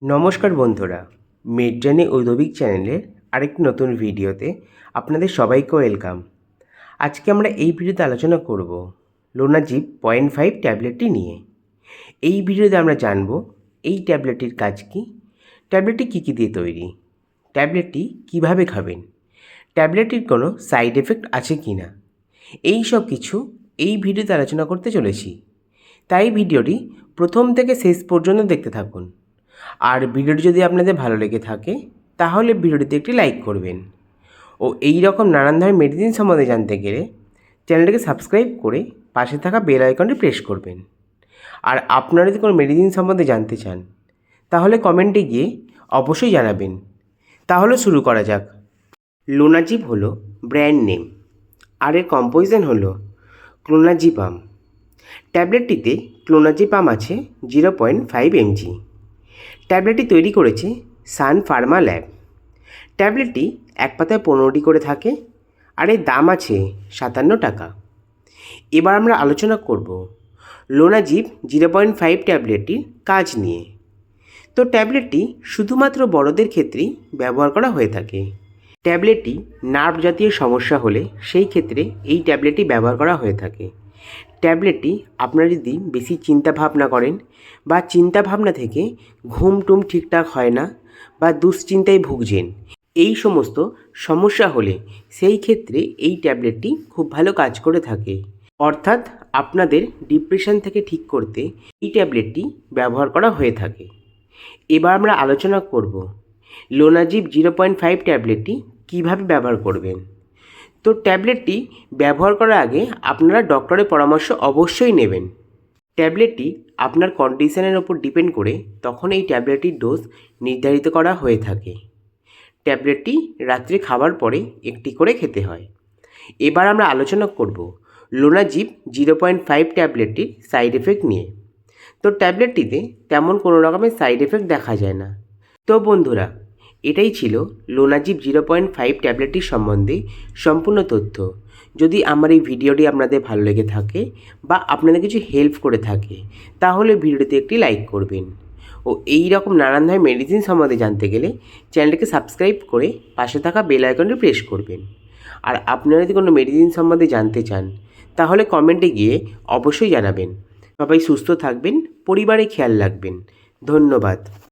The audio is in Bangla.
নমস্কার বন্ধুরা, মেডজানি ঔদ্যোগিক চ্যানেলের আরেকটি নতুন ভিডিওতে আপনাদের সবাইকে ওয়েলকাম। আজকে আমরা এই ভিডিওতে আলোচনা করব লোনাজিপ 0.5 ট্যাবলেটটি নিয়ে। এই ভিডিওতে আমরা জানব এই ট্যাবলেটটির কাজ কী, ট্যাবলেটটি কী কী দিয়ে তৈরি, ট্যাবলেটটি কিভাবে খাবেন, ট্যাবলেটটির কোনো সাইড এফেক্ট আছে কি না, এই সব কিছু এই ভিডিওতে আলোচনা করতে চলেছি। তাই ভিডিওটি প্রথম থেকে শেষ পর্যন্ত দেখতে থাকুন। আর ভিডিওটি যদি আপনাদের ভালো লেগে থাকে তাহলে ভিডিওটিতে একটি লাইক করবেন ও এই রকম নানান ধরনের মেডিসিন সম্বন্ধে জানতে গেলে চ্যানেলটিকে সাবস্ক্রাইব করে পাশে থাকা বেল আইকনটি প্রেস করবেন। আর আপনারা যদি কোনো মেডিসিন সম্বন্ধে জানতে চান তাহলে কমেন্টে গিয়ে অবশ্যই জানাবেন। তাহলে শুরু করা যাক। লোনাজিপ হলো ব্র্যান্ড নেম আর এর কম্পোজিশন হলো ক্লোনাজিপাম। ট্যাবলেটটিতে ক্লোনাজিপাম আছে 0.5 mg। ট্যাবলেটটি তৈরি করেছে সান ফার্মা ল্যাব। ট্যাবলেটটি এক পাতায় 15টি করে থাকে আর এর দাম আছে 57 টাকা। এবার আমরা আলোচনা করব লোনাজিপ 0.5 ট্যাবলেটটির কাজ নিয়ে। তো ট্যাবলেটটি শুধুমাত্র বড়দের ক্ষেত্রেই ব্যবহার করা হয়ে থাকে। ট্যাবলেটটি নার্ভ জাতীয় সমস্যা হলে সেই ক্ষেত্রে এই ট্যাবলেটটি ব্যবহার করা হয়ে থাকে। ট্যাবলেটটি আপনারা যদি বেশি চিন্তা ভাবনা করেন বা চিন্তা ভাবনা থেকে ঘুম টুম ঠিকঠাক হয় না বা দুশ্চিন্তায় ভুগছেন, এই সমস্ত সমস্যা হলে সেই ক্ষেত্রে এই ট্যাবলেটটি খুব ভালো কাজ করে থাকে। অর্থাৎ আপনাদের ডিপ্রেশন থেকে ঠিক করতে এই ট্যাবলেটটি ব্যবহার করা হয়ে থাকে। এবার আমরা আলোচনা করব লোনাজিপ 0.5 ট্যাবলেটটি কীভাবে ব্যবহার করবেন। তো ট্যাবলেটটি ব্যবহার করার আগে আপনারা ডক্টরের পরামর্শ অবশ্যই নেবেন। ট্যাবলেটটি আপনার কন্ডিশনের ওপর ডিপেন্ড করে তখন এই ট্যাবলেটটির ডোজ নির্ধারিত করা হয়ে থাকে। ট্যাবলেটটি রাত্রে খাবার পরে একটি করে খেতে হয়। এবার আমরা আলোচনা করব লোনাজিপ 0.5 ট্যাবলেটটির সাইড এফেক্ট নিয়ে। তো ট্যাবলেটটিতে তেমন কোনো রকমের সাইড এফেক্ট দেখা যায় না। তো বন্ধুরা, এটাই ছিল লোনাজিপ 0.5 ট্যাবলেটটির সম্বন্ধে সম্পূর্ণ তথ্য। যদি আমার এই ভিডিওটি আপনাদের ভালো লেগে থাকে বা আপনাদের কিছু হেল্প করে থাকে তাহলে ভিডিওটিতে একটি লাইক করবেন ও এই রকম নানান ধরনের মেডিসিন সম্বন্ধে জানতে গেলে চ্যানেলটিকে সাবস্ক্রাইব করে পাশে থাকা বেল আইকনটি প্রেস করবেন। আর আপনারা যদি কোনো মেডিসিন সম্বন্ধে জানতে চান তাহলে কমেন্টে গিয়ে অবশ্যই জানাবেন। সবাই সুস্থ থাকবেন, পরিবারে খেয়াল রাখবেন। ধন্যবাদ।